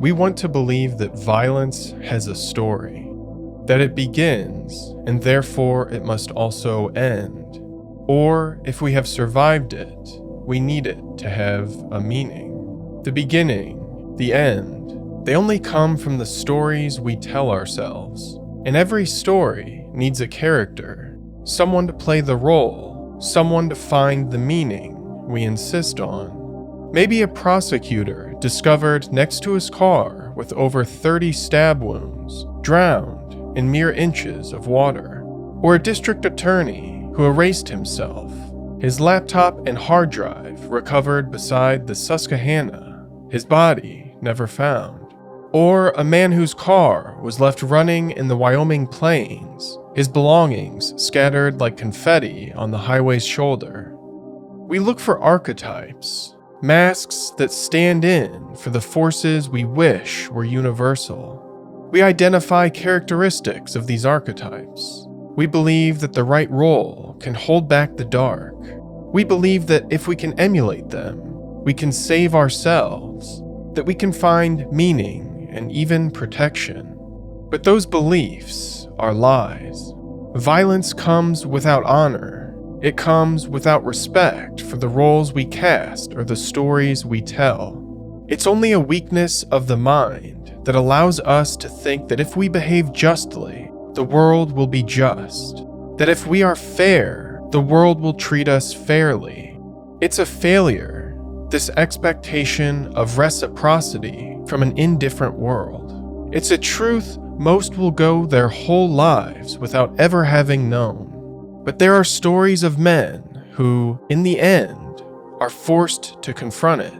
we want to believe that violence has a story, that it begins and therefore it must also end. Or if we have survived it, we need it to have a meaning. The beginning, the end, they only come from the stories we tell ourselves. And every story needs a character, someone to play the role, someone to find the meaning we insist on. Maybe a prosecutor discovered next to his car with over 30 stab wounds, drowned in mere inches of water. Or a district attorney who erased himself, his laptop and hard drive recovered beside the Susquehanna, his body never found. Or a man whose car was left running in the Wyoming plains, his belongings scattered like confetti on the highway's shoulder. We look for archetypes, masks that stand in for the forces we wish were universal. We identify characteristics of these archetypes. We believe that the right role can hold back the dark. We believe that if we can emulate them, we can save ourselves, that we can find meaning and even protection. But those beliefs are lies. Violence comes without honor. It comes without respect for the roles we cast or the stories we tell. It's only a weakness of the mind that allows us to think that if we behave justly, the world will be just. That if we are fair, the world will treat us fairly. It's a failure, this expectation of reciprocity from an indifferent world. It's a truth most will go their whole lives without ever having known. But there are stories of men who, in the end, are forced to confront it.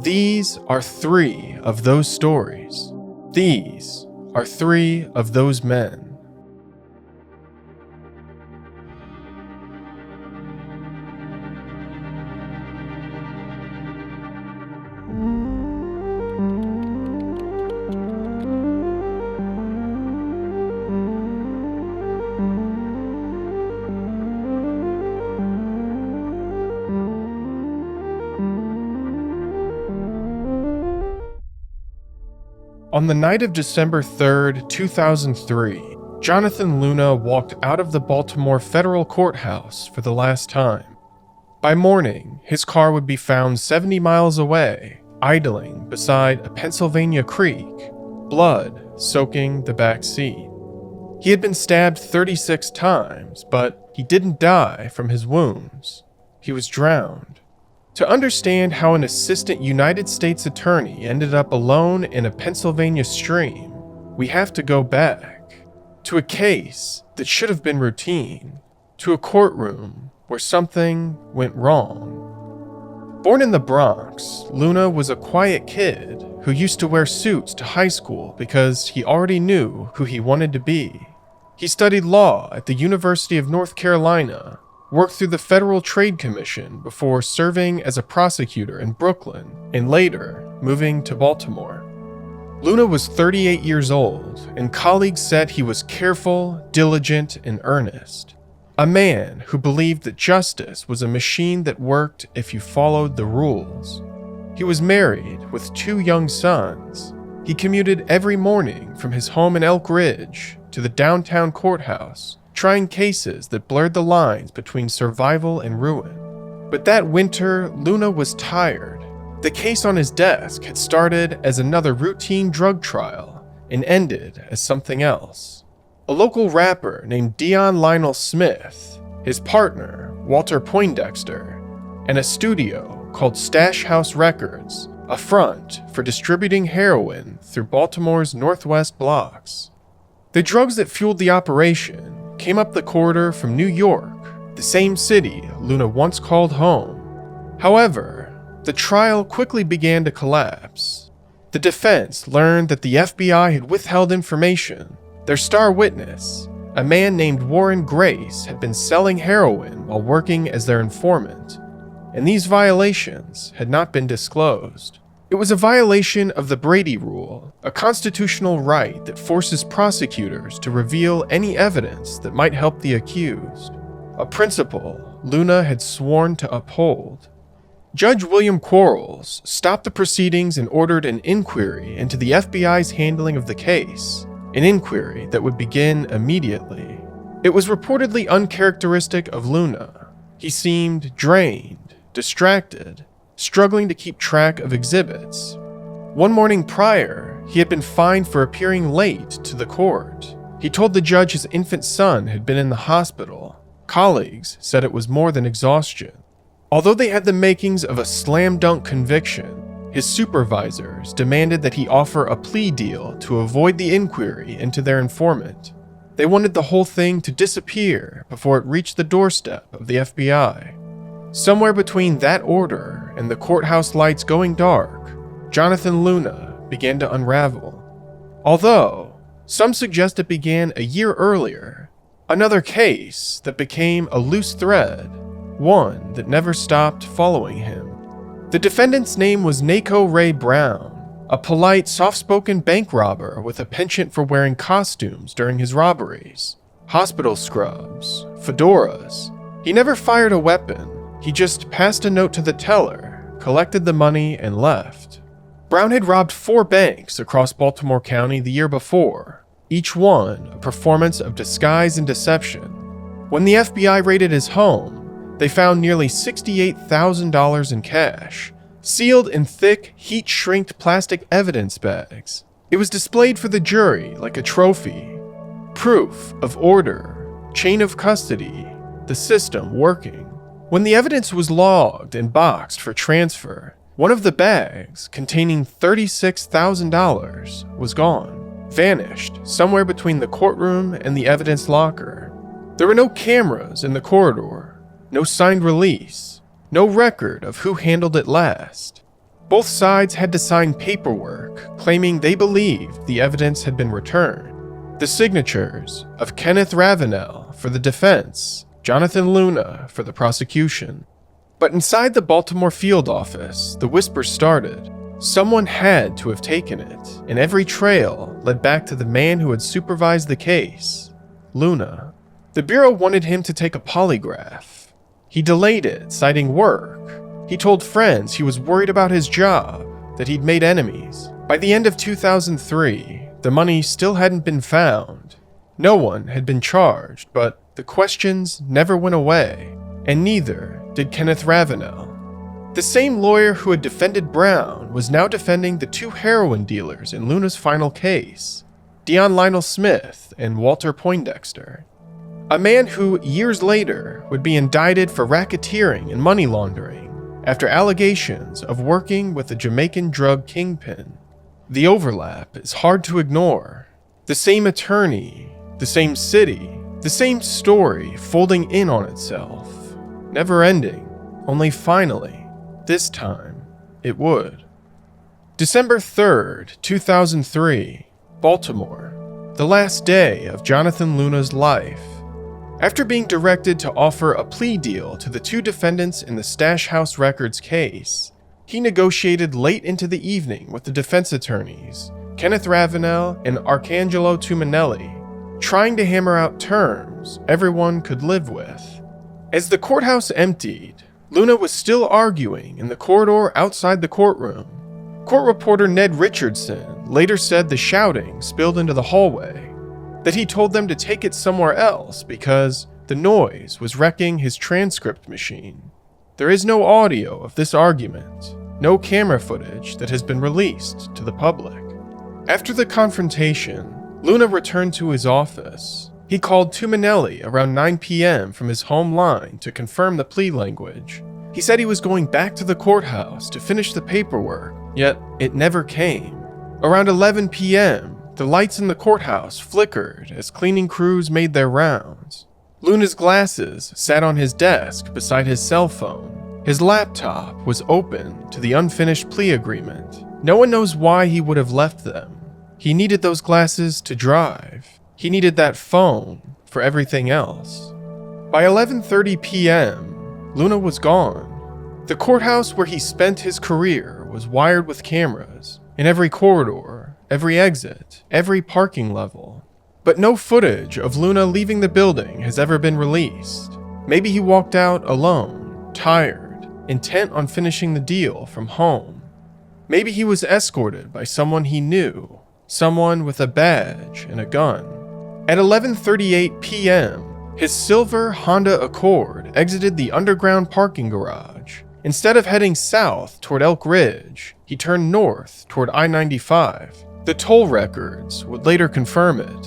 These are 3 of those stories. These are 3 of those men. On the night of December 3rd, 2003, Jonathan Luna walked out of the Baltimore federal courthouse for the last time. By morning, his car would be found 70 miles away, idling beside a Pennsylvania creek, blood soaking the back seat. He had been stabbed 36 times, but he didn't die from his wounds. He was drowned. To understand how an assistant United States attorney ended up alone in a Pennsylvania stream, we have to go back to a case that should have been routine, to a courtroom where something went wrong. Born in the Bronx, Luna was a quiet kid who used to wear suits to high school because he already knew who he wanted to be. He studied law at the University of North Carolina, worked through the Federal Trade Commission before serving as a prosecutor in Brooklyn and later moving to Baltimore. Luna was 38 years old, and colleagues said he was careful, diligent, and earnest. A man who believed that justice was a machine that worked if you followed the rules. He was married with 2 young sons. He commuted every morning from his home in Elk Ridge to the downtown courthouse, trying cases that blurred the lines between survival and ruin. But that winter, Luna was tired. The case on his desk had started as another routine drug trial and ended as something else. A local rapper named Dion Lionel Smith, his partner, Walter Poindexter, and a studio called Stash House Records, a front for distributing heroin through Baltimore's northwest blocks. The drugs that fueled the operation came up the corridor from New York, the same city Luna once called home. However, the trial quickly began to collapse. The defense learned that the FBI had withheld information. Their star witness, a man named Warren Grace, had been selling heroin while working as their informant, and these violations had not been disclosed. It was a violation of the Brady Rule, a constitutional right that forces prosecutors to reveal any evidence that might help the accused, a principle Luna had sworn to uphold. Judge William Quarles stopped the proceedings and ordered an inquiry into the FBI's handling of the case, an inquiry that would begin immediately. It was reportedly uncharacteristic of Luna. He seemed drained, distracted, struggling to keep track of exhibits. One morning prior, he had been fined for appearing late to the court. He told the judge his infant son had been in the hospital. Colleagues said it was more than exhaustion. Although they had the makings of a slam-dunk conviction, his supervisors demanded that he offer a plea deal to avoid the inquiry into their informant. They wanted the whole thing to disappear before it reached the doorstep of the FBI. Somewhere between that order and the courthouse lights going dark, Jonathan Luna began to unravel. Although some suggest it began a year earlier, another case that became a loose thread, one that never stopped following him. The defendant's name was Naco Ray Brown, a polite, soft-spoken bank robber with a penchant for wearing costumes during his robberies. Hospital scrubs, fedoras. He never fired a weapon. He just passed a note to the teller, collected the money, and left. Brown had robbed 4 banks across Baltimore County the year before, each one a performance of disguise and deception. When the FBI raided his home, they found nearly $68,000 in cash, sealed in thick, heat-shrinked plastic evidence bags. It was displayed for the jury like a trophy. Proof of order, chain of custody, the system working. When the evidence was logged and boxed for transfer, one of the bags, containing $36,000, was gone, vanished somewhere between the courtroom and the evidence locker. There were no cameras in the corridor. No signed release, no record of who handled it last. Both sides had to sign paperwork claiming they believed the evidence had been returned. The signatures of Kenneth Ravenell for the defense, Jonathan Luna for the prosecution. But inside the Baltimore field office, the whisper started. Someone had to have taken it, and every trail led back to the man who had supervised the case, Luna. The Bureau wanted him to take a polygraph. He delayed it, citing work. He told friends he was worried about his job, that he'd made enemies. By the end of 2003, the money still hadn't been found. No one had been charged, but the questions never went away, and neither did Kenneth Ravenell. The same lawyer who had defended Brown was now defending the 2 heroin dealers in Luna's final case, Dion Lionel Smith and Walter Poindexter. A man who, years later, would be indicted for racketeering and money laundering after allegations of working with a Jamaican drug kingpin. The overlap is hard to ignore. The same attorney, the same city, the same story folding in on itself. Never ending, only finally, this time, it would. December 3rd, 2003, Baltimore, the last day of Jonathan Luna's life. After being directed to offer a plea deal to the 2 defendants in the Stash House Records case, he negotiated late into the evening with the defense attorneys, Kenneth Ravenell and Arcangelo Tuminelli, trying to hammer out terms everyone could live with. As the courthouse emptied, Luna was still arguing in the corridor outside the courtroom. Court reporter Ned Richardson later said the shouting spilled into the hallway, that he told them to take it somewhere else because the noise was wrecking his transcript machine. There is no audio of this argument, no camera footage that has been released to the public. After the confrontation, Luna returned to his office. He called Tuminelli around 9 p.m. from his home line to confirm the plea language. He said he was going back to the courthouse to finish the paperwork, yet it never came. Around 11 p.m., the lights in the courthouse flickered as cleaning crews made their rounds. Luna's glasses sat on his desk beside his cell phone. His laptop was open to the unfinished plea agreement. No one knows why he would have left them. He needed those glasses to drive. He needed that phone for everything else. By 11:30 p.m., Luna was gone. The courthouse where he spent his career was wired with cameras in every corridor, every exit, every parking level. But no footage of Luna leaving the building has ever been released. Maybe he walked out alone, tired, intent on finishing the deal from home. Maybe he was escorted by someone he knew, someone with a badge and a gun. At 11:38 p.m., his silver Honda Accord exited the underground parking garage. Instead of heading south toward Elk Ridge, he turned north toward I-95. The toll records would later confirm it.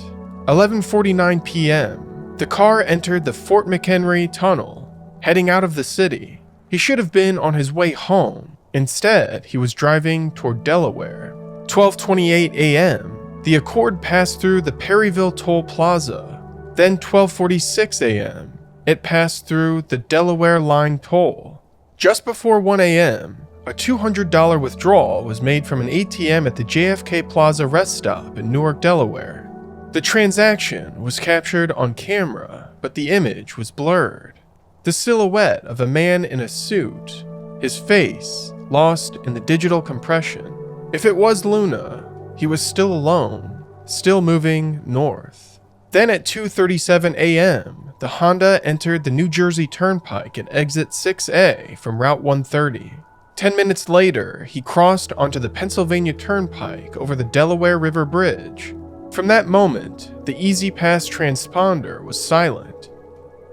11:49 p.m., the car entered the Fort McHenry Tunnel, heading out of the city. He should have been on his way home. Instead, he was driving toward Delaware. 12:28 a.m., the Accord passed through the Perryville Toll Plaza. Then 12:46 a.m., it passed through the Delaware Line Toll. Just before 1 a.m., a $200 withdrawal was made from an ATM at the JFK Plaza rest stop in Newark, Delaware. The transaction was captured on camera, but the image was blurred. The silhouette of a man in a suit, his face lost in the digital compression. If it was Luna, he was still alone, still moving north. Then at 2:37 a.m., the Honda entered the New Jersey Turnpike at exit 6A from Route 130. 10 minutes later, he crossed onto the Pennsylvania Turnpike over the Delaware River Bridge. From that moment, the Easy Pass transponder was silent.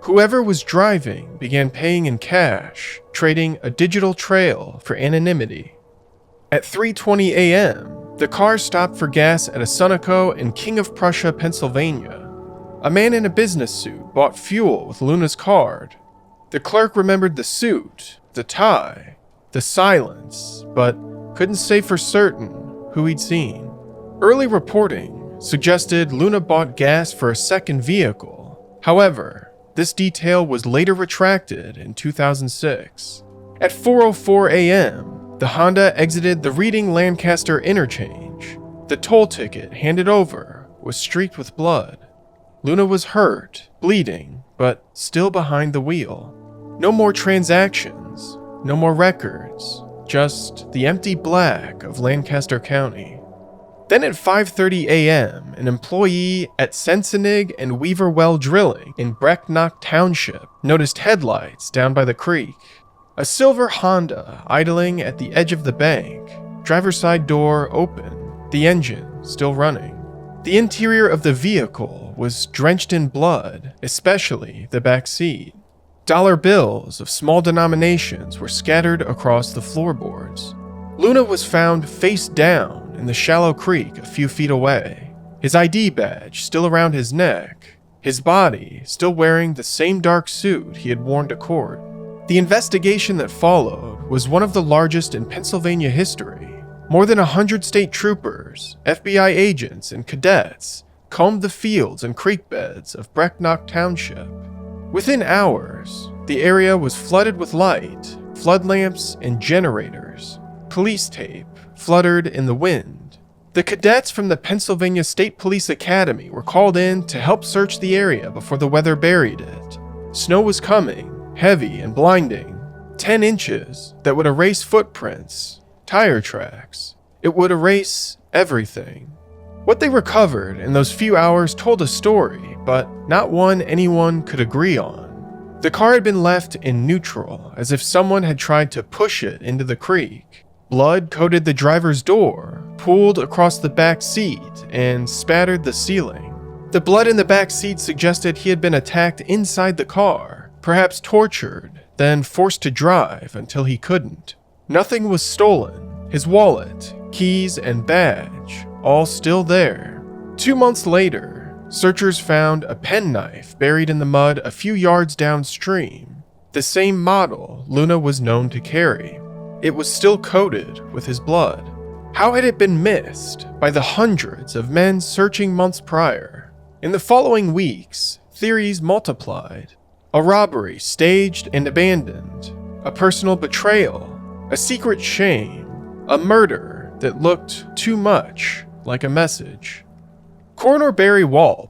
Whoever was driving began paying in cash, trading a digital trail for anonymity. At 3:20 a.m., the car stopped for gas at a Sunoco in King of Prussia, Pennsylvania. A man in a business suit bought fuel with Luna's card. The clerk remembered the suit, the tie, the silence, but couldn't say for certain who he'd seen. Early reporting suggested Luna bought gas for a second vehicle. However, this detail was later retracted in 2006. At 4:04 a.m., the Honda exited the Reading-Lancaster interchange. The toll ticket handed over was streaked with blood. Luna was hurt, bleeding, but still behind the wheel. No more transactions, no more records, just the empty black of Lancaster County. Then at 5:30 a.m., an employee at Sensenig and Weaver Well Drilling in Brecknock Township noticed headlights down by the creek. A silver Honda idling at the edge of the bank, driver's side door open, the engine still running. The interior of the vehicle was drenched in blood, especially the back seat. Dollar bills of small denominations were scattered across the floorboards. Luna was found face down in the shallow creek a few feet away, his ID badge still around his neck, his body still wearing the same dark suit he had worn to court. The investigation that followed was one of the largest in Pennsylvania history. More than 100 state troopers, FBI agents, and cadets combed the fields and creek beds of Brecknock Township. Within hours, the area was flooded with light, flood lamps, and generators. Police tape fluttered in the wind. The cadets from the Pennsylvania State Police Academy were called in to help search the area before the weather buried it. Snow was coming, heavy and blinding, 10 inches that would erase footprints, tire tracks. It would erase everything. What they recovered in those few hours told a story, but not one anyone could agree on. The car had been left in neutral, as if someone had tried to push it into the creek. Blood coated the driver's door, pooled across the back seat, and spattered the ceiling. The blood in the back seat suggested he had been attacked inside the car, perhaps tortured, then forced to drive until he couldn't. Nothing was stolen. His wallet, keys, and badge, all still there. 2 months later, searchers found a penknife buried in the mud a few yards downstream, the same model Luna was known to carry. It was still coated with his blood. How had it been missed by the hundreds of men searching months prior? In the following weeks, theories multiplied. A robbery staged and abandoned, a personal betrayal, a secret shame, a murder that looked too much like a message. Coroner Barry Walp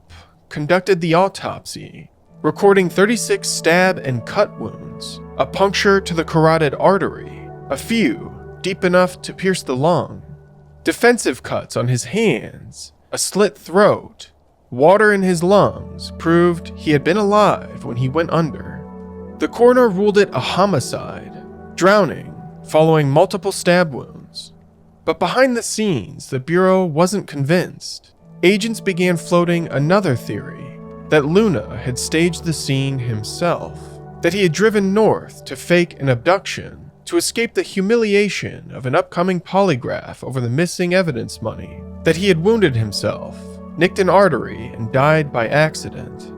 conducted the autopsy, recording 36 stab and cut wounds, a puncture to the carotid artery, a few deep enough to pierce the lung, defensive cuts on his hands, a slit throat. Water in his lungs proved he had been alive when he went under. The coroner ruled it a homicide. drowning following multiple stab wounds. But behind the scenes, the Bureau wasn't convinced. Agents began floating another theory, that Luna had staged the scene himself, that he had driven north to fake an abduction to escape the humiliation of an upcoming polygraph over the missing evidence money, that he had wounded himself, nicked an artery, and died by accident.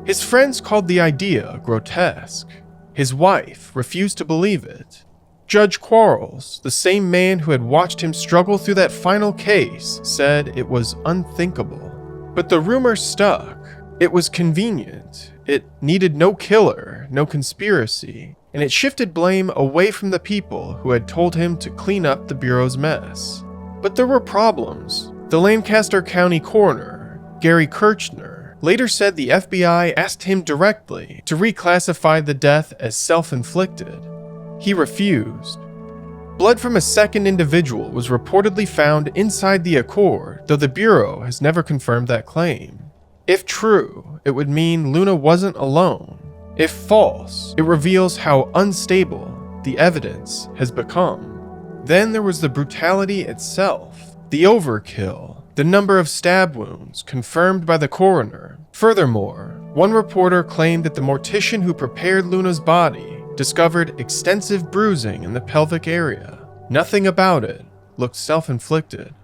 His friends called the idea grotesque. His wife refused to believe it. Judge Quarles, the same man who had watched him struggle through that final case, said it was unthinkable. But the rumor stuck. It was convenient. It needed no killer, no conspiracy, and it shifted blame away from the people who had told him to clean up the Bureau's mess. But there were problems. The Lancaster County coroner, Gary Kirchner, later said the FBI asked him directly to reclassify the death as self-inflicted. He refused. Blood from a second individual was reportedly found inside the Accord, though the Bureau has never confirmed that claim. If true, it would mean Luna wasn't alone. If false, it reveals how unstable the evidence has become. Then there was the brutality itself, the overkill, the number of stab wounds confirmed by the coroner. Furthermore, one reporter claimed that the mortician who prepared Luna's body discovered extensive bruising in the pelvic area. Nothing about it looked self-inflicted.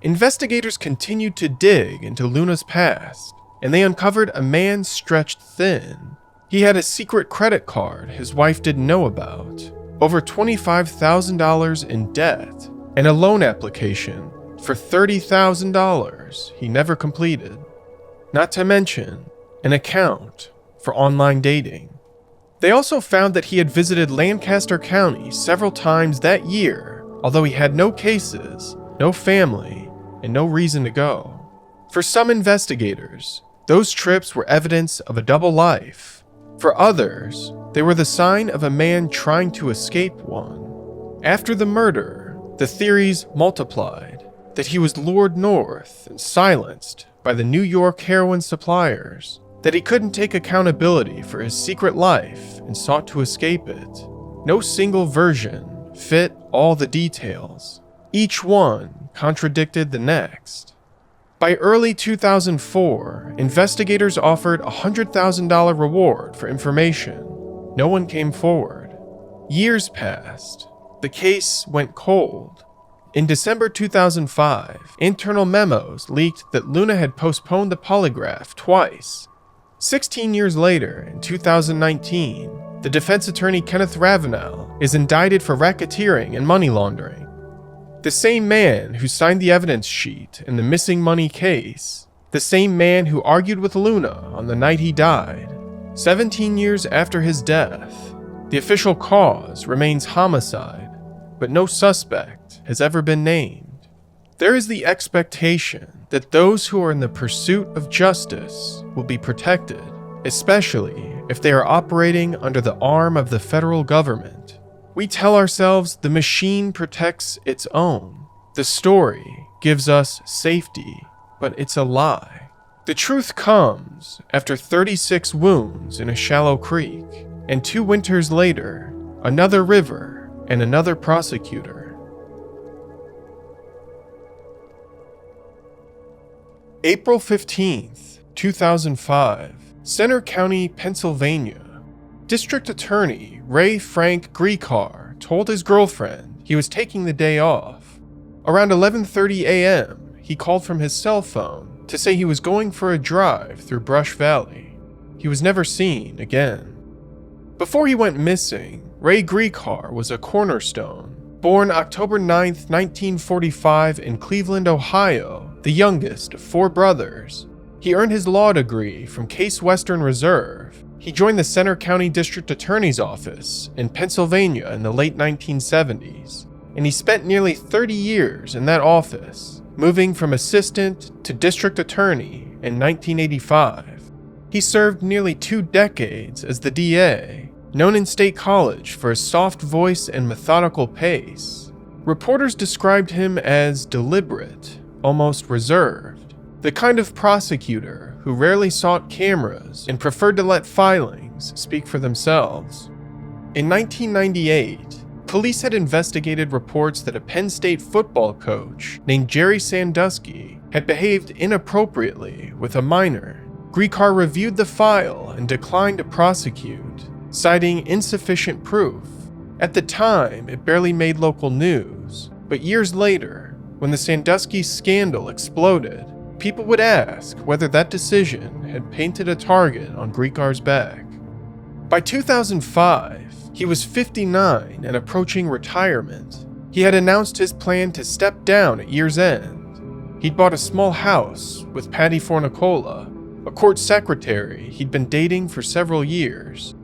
Investigators continued to dig into Luna's past, and they uncovered a man stretched thin. He had a secret credit card his wife didn't know about, over $25,000 in debt, and a loan application for $30,000 he never completed. Not to mention an account for online dating. They also found that he had visited Lancaster County several times that year, although he had no cases, no family, and no reason to go. For some investigators, those trips were evidence of a double life. For others, they were the sign of a man trying to escape one. After the murder, the theories multiplied, that he was lured north and silenced by the New York heroin suppliers, that he couldn't take accountability for his secret life and sought to escape it. No single version fit all the details. Each one contradicted the next. By early 2004, investigators offered a $100,000 reward for information. No one came forward. Years passed. The case went cold. In December 2005, internal memos leaked that Luna had postponed the polygraph twice. 16 years later, in 2019, the defense attorney Kenneth Ravenell is indicted for racketeering and money laundering. The same man who signed the evidence sheet in the missing money case, the same man who argued with Luna on the night he died. 17 years after his death, the official cause remains homicide, but no suspect has ever been named. There is the expectation that those who are in the pursuit of justice will be protected, especially if they are operating under the arm of the federal government. We tell ourselves the machine protects its own. The story gives us safety, but it's a lie. The truth comes after 36 wounds in a shallow creek, and 2 winters later, another river and another prosecutor. April 15th, 2005, Center County, Pennsylvania. District Attorney Ray Frank Gricar told his girlfriend he was taking the day off. Around 11:30 a.m., he called from his cell phone to say he was going for a drive through Brush Valley. He was never seen again. Before he went missing, Ray Gricar was a cornerstone. Born October 9, 1945 in Cleveland, Ohio, the youngest of 4 brothers. He earned his law degree from Case Western Reserve. He joined the Center County District Attorney's Office in Pennsylvania in the late 1970s, and he spent nearly 30 years in that office, moving from assistant to district attorney in 1985. He served nearly 2 decades as the DA, known in State College for his soft voice and methodical pace. Reporters described him as deliberate, almost reserved, the kind of prosecutor who rarely sought cameras and preferred to let filings speak for themselves. In 1998, police had investigated reports that a Penn State football coach named Jerry Sandusky had behaved inappropriately with a minor. Gricar reviewed the file and declined to prosecute, citing insufficient proof. At the time, it barely made local news, but years later, when the Sandusky scandal exploded, people would ask whether that decision had painted a target on Gricar's back. By 2005, he was 59 and approaching retirement. He had announced his plan to step down at year's end. He'd bought a small house with Patty Fornicola, a court secretary he'd been dating for several years.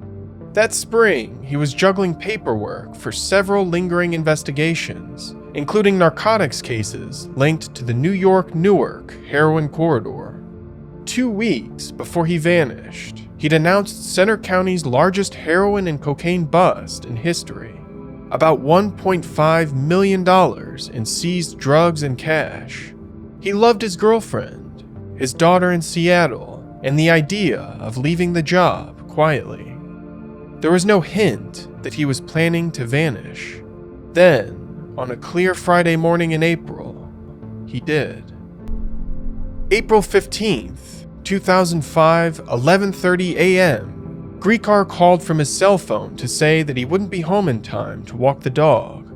That spring, he was juggling paperwork for several lingering investigations, including narcotics cases linked to the New York-Newark heroin corridor. 2 weeks before he vanished, he'd announced Center County's largest heroin and cocaine bust in history, about $1.5 million in seized drugs and cash. He loved his girlfriend, his daughter in Seattle, and the idea of leaving the job quietly. There was no hint that he was planning to vanish. Then, on a clear Friday morning in April, he did. April 15th, 2005, 11:30 a.m., Gricar called from his cell phone to say that he wouldn't be home in time to walk the dog.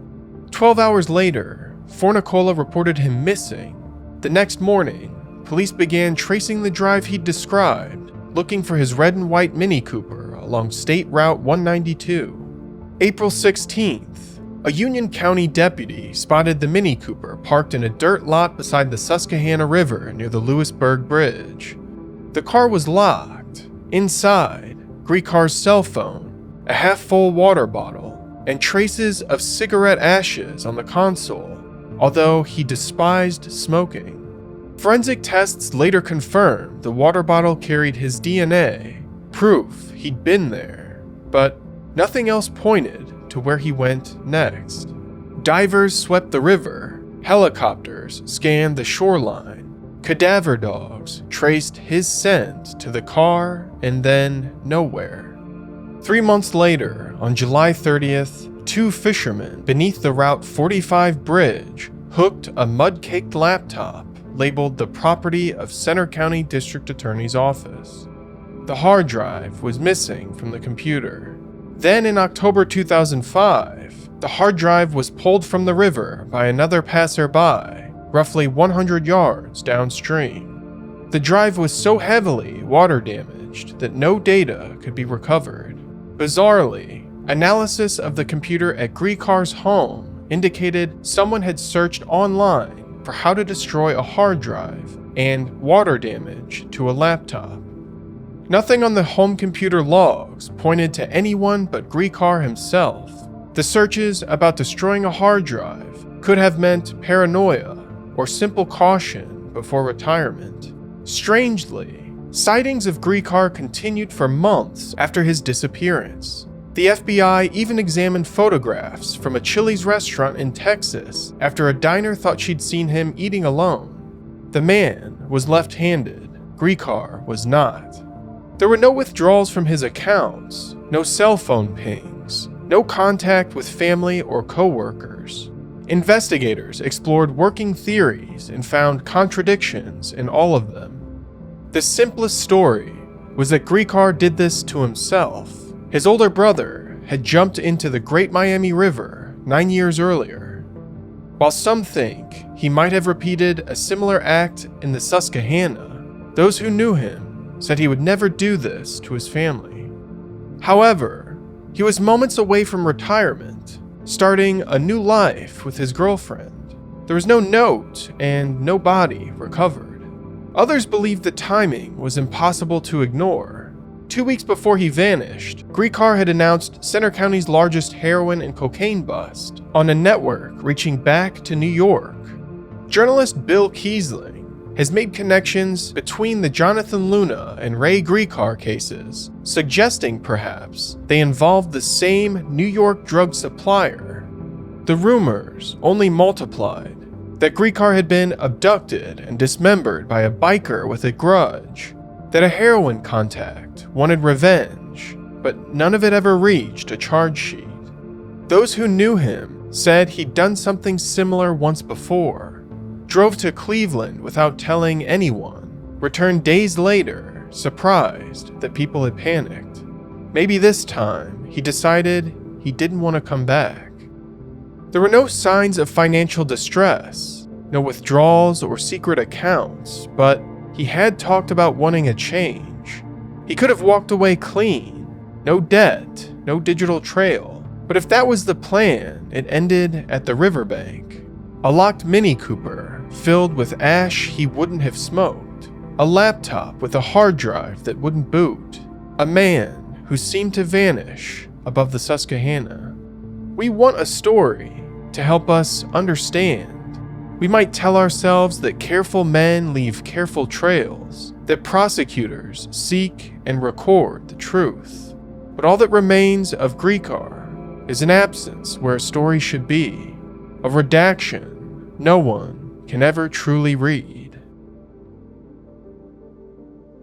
12 hours later, Fornicola reported him missing. The next morning, police began tracing the drive he'd described, looking for his red and white Mini Cooper along State Route 192. April 16th, a Union County deputy spotted the Mini Cooper parked in a dirt lot beside the Susquehanna River near the Lewisburg Bridge. The car was locked. Inside, Gricar's cell phone, a half-full water bottle, and traces of cigarette ashes on the console, although he despised smoking. Forensic tests later confirmed the water bottle carried his DNA, proof he'd been there, but nothing else pointed to where he went next. Divers swept the river, helicopters scanned the shoreline, cadaver dogs traced his scent to the car, and then nowhere. 3 months later, on July 30th, 2 fishermen beneath the Route 45 bridge hooked a mud-caked laptop labeled the property of Center County District Attorney's Office. The hard drive was missing from the computer. Then in October 2005, the hard drive was pulled from the river by another passerby, roughly 100 yards downstream. The drive was so heavily water damaged that no data could be recovered. Bizarrely, analysis of the computer at Gricar's home indicated someone had searched online for how to destroy a hard drive and water damage to a laptop. Nothing on the home computer logs pointed to anyone but Gricar himself. The searches about destroying a hard drive could have meant paranoia or simple caution before retirement. Strangely, sightings of Gricar continued for months after his disappearance. The FBI even examined photographs from a Chili's restaurant in Texas after a diner thought she'd seen him eating alone. The man was left-handed. Gricar was not. There were no withdrawals from his accounts, no cell phone pings, no contact with family or co-workers. Investigators explored working theories and found contradictions in all of them. The simplest story was that Gricar did this to himself. His older brother had jumped into the Great Miami River 9 years earlier. While some think he might have repeated a similar act in the Susquehanna, those who knew him said he would never do this to his family. However, he was moments away from retirement, starting a new life with his girlfriend. There was no note and no body recovered. Others believed the timing was impossible to ignore. 2 weeks before he vanished, Gricar had announced Center County's largest heroin and cocaine bust on a network reaching back to New York. Journalist Bill Kiesling has made connections between the Jonathan Luna and Ray Gricar cases, suggesting perhaps they involved the same New York drug supplier. The rumors only multiplied that Gricar had been abducted and dismembered by a biker with a grudge, that a heroin contact wanted revenge, but none of it ever reached a charge sheet. Those who knew him said he'd done something similar once before, drove to Cleveland without telling anyone, returned days later, surprised that people had panicked. Maybe this time he decided he didn't want to come back. There were no signs of financial distress, no withdrawals or secret accounts, but he had talked about wanting a change. He could have walked away clean, no debt, no digital trail. But if that was the plan, it ended at the riverbank. A locked Mini Cooper filled with ash he wouldn't have smoked. A laptop with a hard drive that wouldn't boot. A man who seemed to vanish above the Susquehanna. We want a story to help us understand. We might tell ourselves that careful men leave careful trails, that prosecutors seek and record the truth. But all that remains of Gricar is an absence where a story should be, a redaction no one can ever truly read.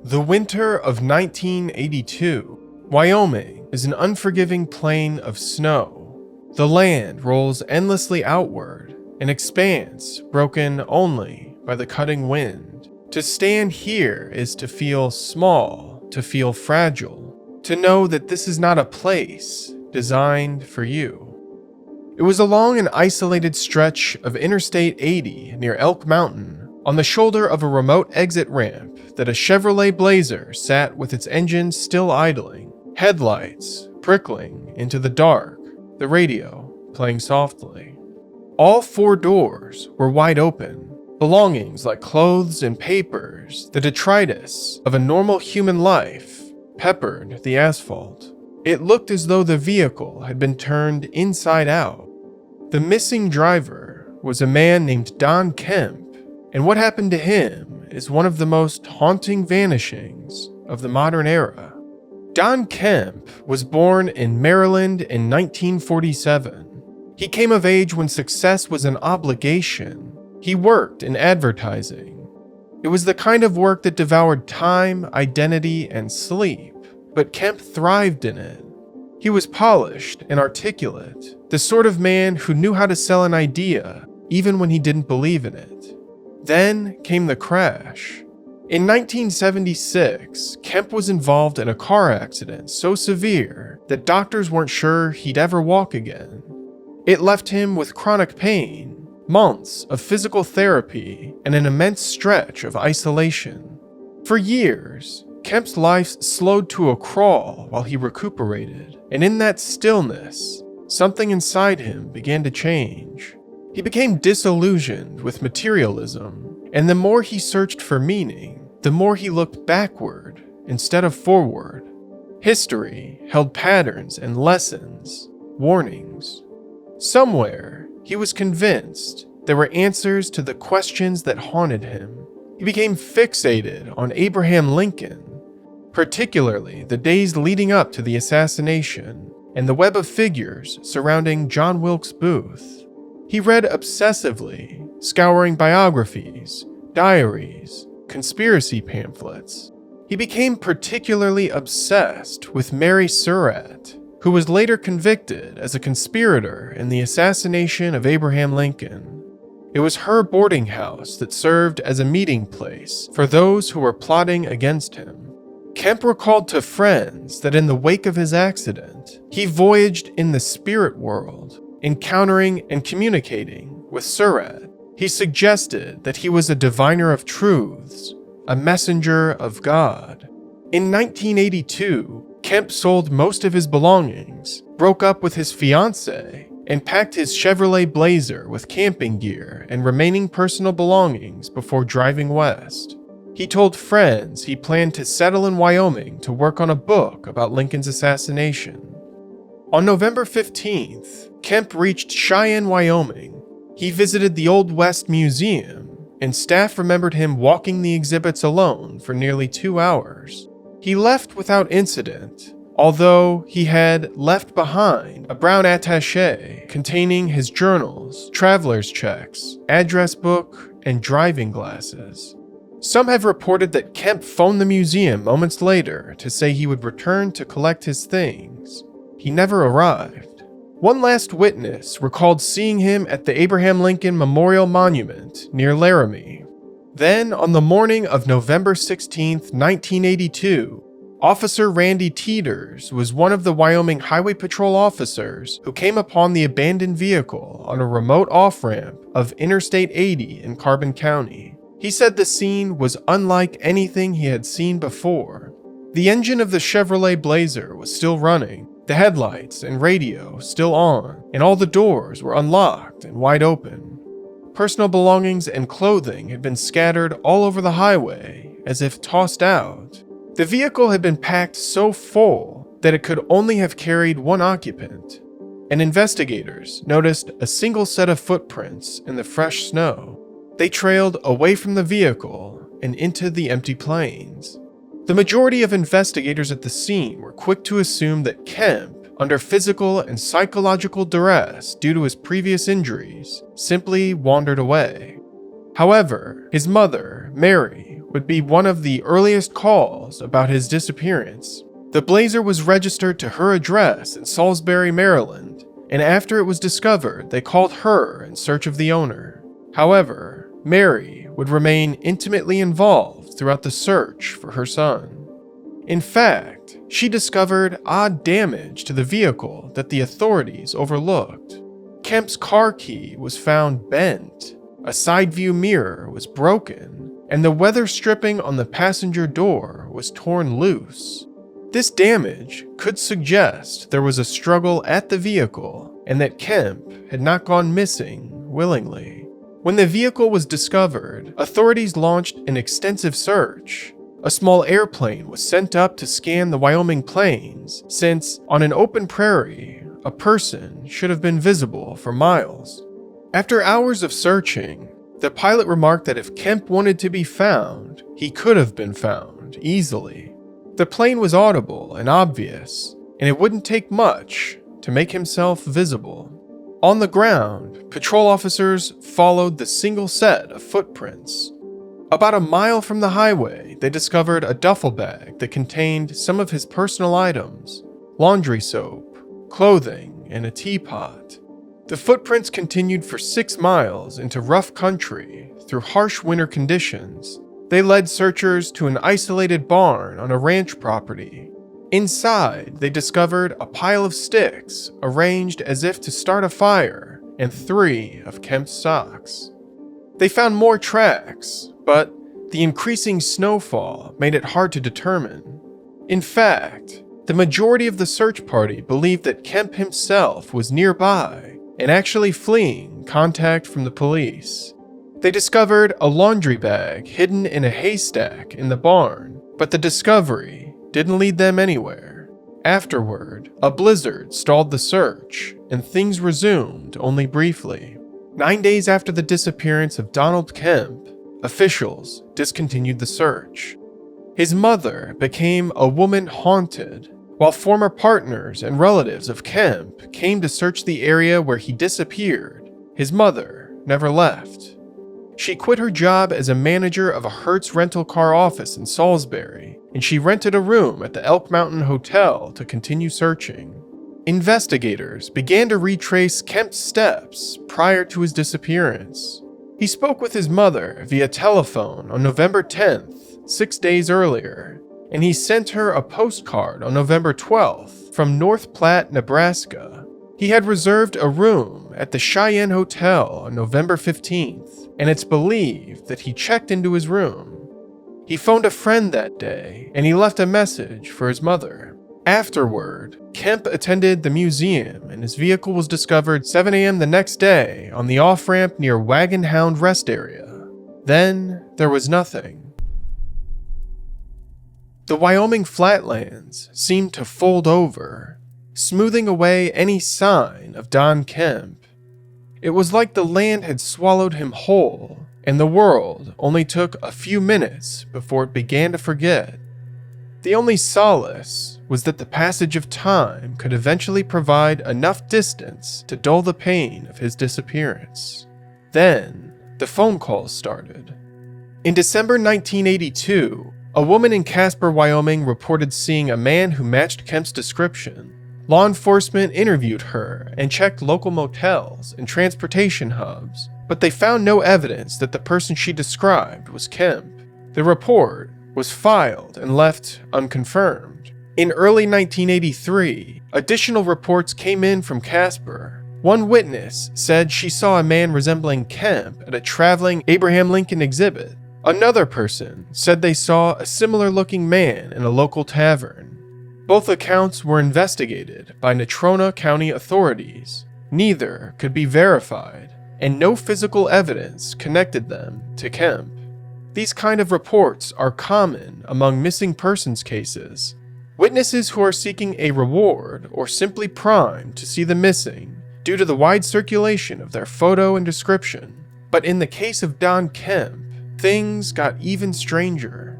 The winter of 1982, Wyoming is an unforgiving plain of snow. The land rolls endlessly outward, an expanse broken only by the cutting wind. To stand here is to feel small, to feel fragile, to know that this is not a place designed for you. It was along an isolated stretch of Interstate 80 near Elk Mountain, on the shoulder of a remote exit ramp, that a Chevrolet Blazer sat with its engine still idling, headlights prickling into the dark, the radio playing softly. All four doors were wide open, belongings like clothes and papers, the detritus of a normal human life, peppered the asphalt. It looked as though the vehicle had been turned inside out. The missing driver was a man named Don Kemp, and what happened to him is one of the most haunting vanishings of the modern era. Don Kemp was born in Maryland in 1947. He came of age when success was an obligation. He worked in advertising. It was the kind of work that devoured time, identity, and sleep. But Kemp thrived in it. He was polished and articulate, the sort of man who knew how to sell an idea even when he didn't believe in it. Then came the crash. In 1976, Kemp was involved in a car accident so severe that doctors weren't sure he'd ever walk again. It left him with chronic pain, months of physical therapy, and an immense stretch of isolation. For years, Kemp's life slowed to a crawl while he recuperated, and in that stillness, something inside him began to change. He became disillusioned with materialism, and the more he searched for meaning, the more he looked backward instead of forward. History held patterns and lessons, warnings. Somewhere, he was convinced there were answers to the questions that haunted him. He became fixated on Abraham Lincoln, particularly the days leading up to the assassination and the web of figures surrounding John Wilkes Booth. He read obsessively, scouring biographies, diaries, conspiracy pamphlets. He became particularly obsessed with Mary Surratt, who was later convicted as a conspirator in the assassination of Abraham Lincoln. It was her boarding house that served as a meeting place for those who were plotting against him. Kemp recalled to friends that in the wake of his accident, he voyaged in the spirit world, encountering and communicating with Surratt. He suggested that he was a diviner of truths, a messenger of God. In 1982, Kemp sold most of his belongings, broke up with his fiancée, and packed his Chevrolet Blazer with camping gear and remaining personal belongings before driving west. He told friends he planned to settle in Wyoming to work on a book about Lincoln's assassination. On November 15th, Kemp reached Cheyenne, Wyoming. He visited the Old West Museum, and staff remembered him walking the exhibits alone for nearly 2 hours. He left without incident, although he had left behind a brown attaché containing his journals, traveler's checks, address book, and driving glasses. Some have reported that Kemp phoned the museum moments later to say he would return to collect his things. He never arrived. One last witness recalled seeing him at the Abraham Lincoln Memorial Monument near Laramie. Then, on the morning of November 16, 1982, Officer Randy Teeters was one of the Wyoming Highway Patrol officers who came upon the abandoned vehicle on a remote off-ramp of Interstate 80 in Carbon County. He said the scene was unlike anything he had seen before. The engine of the Chevrolet Blazer was still running, the headlights and radio still on, and all the doors were unlocked and wide open. Personal belongings and clothing had been scattered all over the highway, as if tossed out. The vehicle had been packed so full that it could only have carried one occupant, and investigators noticed a single set of footprints in the fresh snow. They trailed away from the vehicle and into the empty plains. The majority of investigators at the scene were quick to assume that Kemp, under physical and psychological duress due to his previous injuries, simply wandered away. However, his mother, Mary, would be one of the earliest calls about his disappearance. The Blazer was registered to her address in Salisbury, Maryland, and after it was discovered, they called her in search of the owner. However, Mary would remain intimately involved throughout the search for her son. In fact, she discovered odd damage to the vehicle that the authorities overlooked. Kemp's car key was found bent, a side view mirror was broken, and the weather stripping on the passenger door was torn loose. This damage could suggest there was a struggle at the vehicle and that Kemp had not gone missing willingly. When the vehicle was discovered, authorities launched an extensive search. A small airplane was sent up to scan the Wyoming plains, since on an open prairie, a person should have been visible for miles. After hours of searching, the pilot remarked that if Kemp wanted to be found, he could have been found easily. The plane was audible and obvious, and it wouldn't take much to make himself visible. On the ground, patrol officers followed the single set of footprints. About a mile from the highway, they discovered a duffel bag that contained some of his personal items: laundry soap, clothing, and a teapot. The footprints continued for 6 miles into rough country through harsh winter conditions. They led searchers to an isolated barn on a ranch property. Inside, they discovered a pile of sticks arranged as if to start a fire and 3 of Kemp's socks. They found more tracks, but the increasing snowfall made it hard to determine. In fact, the majority of the search party believed that Kemp himself was nearby and actually fleeing contact from the police. They discovered a laundry bag hidden in a haystack in the barn, but the discovery didn't lead them anywhere. Afterward, a blizzard stalled the search, and things resumed only briefly. 9 days after the disappearance of Donald Kemp, officials discontinued the search. His mother became a woman haunted, while former partners and relatives of Kemp came to search the area where he disappeared. His mother never left. She quit her job as a manager of a Hertz rental car office in Salisbury, and she rented a room at the Elk Mountain Hotel to continue searching. Investigators began to retrace Kemp's steps prior to his disappearance. He spoke with his mother via telephone on November 10th, 6 days earlier, and he sent her a postcard on November 12th from North Platte, Nebraska. He had reserved a room at the Cheyenne Hotel on November 15th, and it's believed that he checked into his room. He phoned a friend that day, and he left a message for his mother. Afterward, Kemp attended the museum, and his vehicle was discovered 7 a.m. the next day on the off-ramp near Wagon Hound Rest Area. Then, there was nothing. The Wyoming flatlands seemed to fold over, smoothing away any sign of Don Kemp. It was like the land had swallowed him whole, and the world only took a few minutes before it began to forget. The only solace was that the passage of time could eventually provide enough distance to dull the pain of his disappearance. Then, the phone calls started. In December 1982, a woman in Casper, Wyoming reported seeing a man who matched Kemp's description. Law enforcement interviewed her and checked local motels and transportation hubs, but they found no evidence that the person she described was Kemp. The report was filed and left unconfirmed. In early 1983, additional reports came in from Casper. One witness said she saw a man resembling Kemp at a traveling Abraham Lincoln exhibit. Another person said they saw a similar-looking man in a local tavern. Both accounts were investigated by Natrona County authorities. Neither could be verified, and no physical evidence connected them to Kemp. These kind of reports are common among missing persons cases. Witnesses who are seeking a reward or simply primed to see the missing due to the wide circulation of their photo and description. But in the case of Don Kemp, things got even stranger.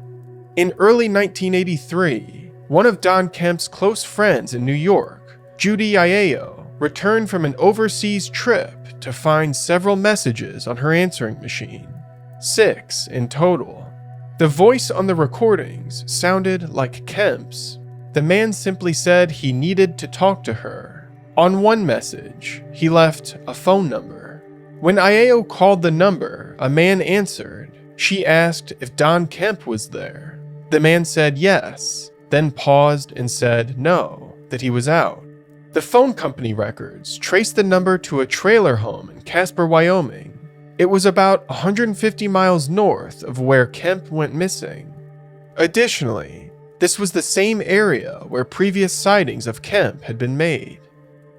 In early 1983, one of Don Kemp's close friends in New York, Judy Iao, returned from an overseas trip to find several messages on her answering machine. 6 in total. The voice on the recordings sounded like Kemp's. The man simply said he needed to talk to her. On one message, he left a phone number. When Iao called the number, a man answered. She asked if Don Kemp was there. The man said yes, then paused and said no, that he was out. The phone company records traced the number to a trailer home in Casper, Wyoming. It was about 150 miles north of where Kemp went missing. Additionally, this was the same area where previous sightings of Kemp had been made.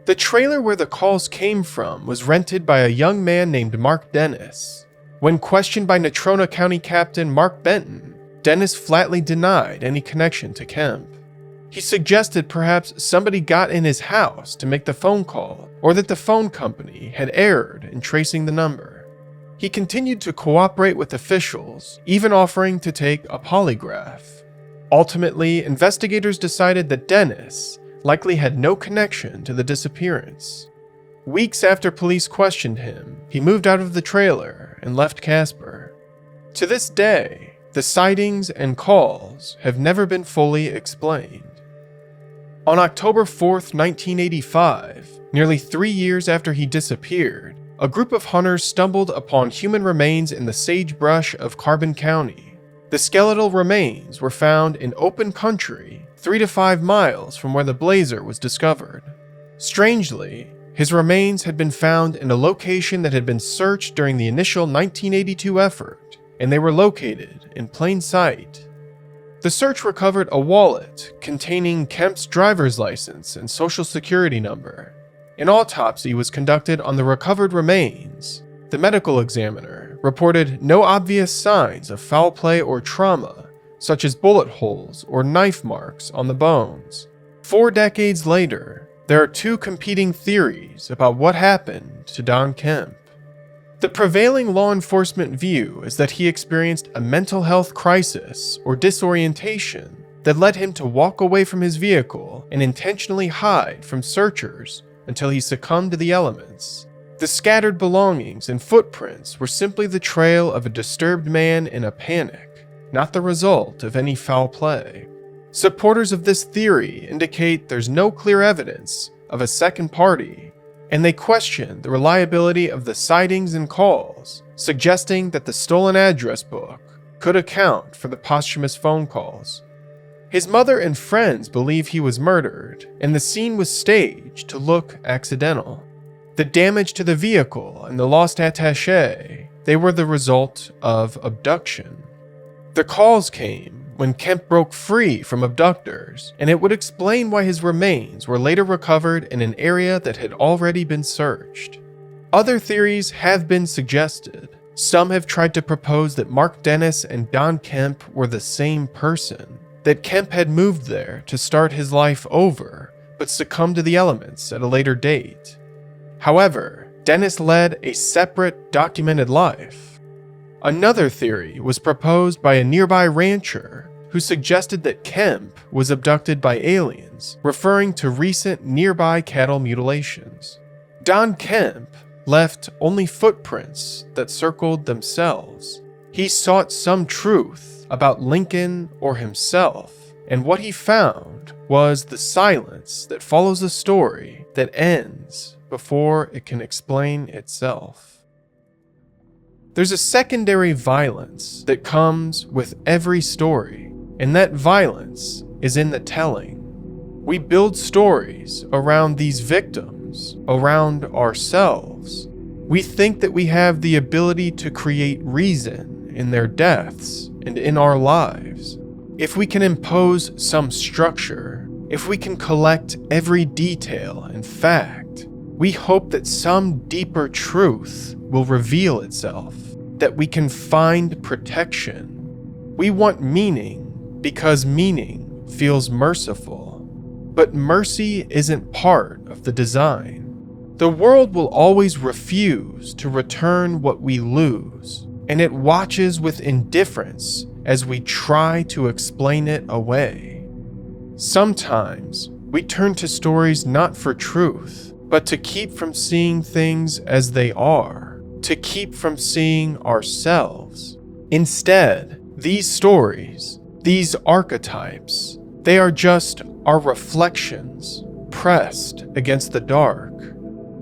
The trailer where the calls came from was rented by a young man named Mark Dennis. When questioned by Natrona County Captain Mark Benton, Dennis flatly denied any connection to Kemp. He suggested perhaps somebody got in his house to make the phone call, or that the phone company had erred in tracing the number. He continued to cooperate with officials, even offering to take a polygraph. Ultimately, investigators decided that Dennis likely had no connection to the disappearance. Weeks after police questioned him, he moved out of the trailer and left Casper. To this day, the sightings and calls have never been fully explained. On October 4th, 1985, nearly 3 years after he disappeared, a group of hunters stumbled upon human remains in the sagebrush of Carbon County. The skeletal remains were found in open country 3 to 5 miles from where the blazer was discovered. Strangely, his remains had been found in a location that had been searched during the initial 1982 effort, and they were located in plain sight. The search recovered a wallet containing Kemp's driver's license and social security number. An autopsy was conducted on the recovered remains. The medical examiner reported no obvious signs of foul play or trauma, such as bullet holes or knife marks on the bones. 4 decades later, there are 2 competing theories about what happened to Don Kemp. The prevailing law enforcement view is that he experienced a mental health crisis or disorientation that led him to walk away from his vehicle and intentionally hide from searchers until he succumbed to the elements. The scattered belongings and footprints were simply the trail of a disturbed man in a panic, not the result of any foul play. Supporters of this theory indicate there's no clear evidence of a second party, and they question the reliability of the sightings and calls, suggesting that the stolen address book could account for the posthumous phone calls. His mother and friends believe he was murdered, and the scene was staged to look accidental. The damage to the vehicle and the lost attaché, they were the result of abduction. The calls came when Kemp broke free from abductors, and it would explain why his remains were later recovered in an area that had already been searched. Other theories have been suggested. Some have tried to propose that Mark Dennis and Don Kemp were the same person, that Kemp had moved there to start his life over, but succumbed to the elements at a later date. However, Dennis led a separate, documented life. Another theory was proposed by a nearby rancher who suggested that Kemp was abducted by aliens, referring to recent nearby cattle mutilations. Don Kemp left only footprints that circled themselves. He sought some truth about Lincoln or himself, and what he found was the silence that follows a story that ends before it can explain itself. There's a secondary violence that comes with every story, and that violence is in the telling. We build stories around these victims, around ourselves. We think that we have the ability to create reason in their deaths and in our lives. If we can impose some structure, if we can collect every detail and fact, we hope that some deeper truth will reveal itself, that we can find protection. We want meaning because meaning feels merciful. But mercy isn't part of the design. The world will always refuse to return what we lose, and it watches with indifference as we try to explain it away. Sometimes we turn to stories not for truth, but to keep from seeing things as they are, to keep from seeing ourselves. Instead, these stories, these archetypes, they are just our reflections pressed against the dark.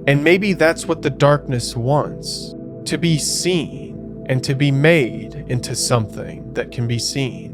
And maybe that's what the darkness wants, to be seen and to be made into something that can be seen.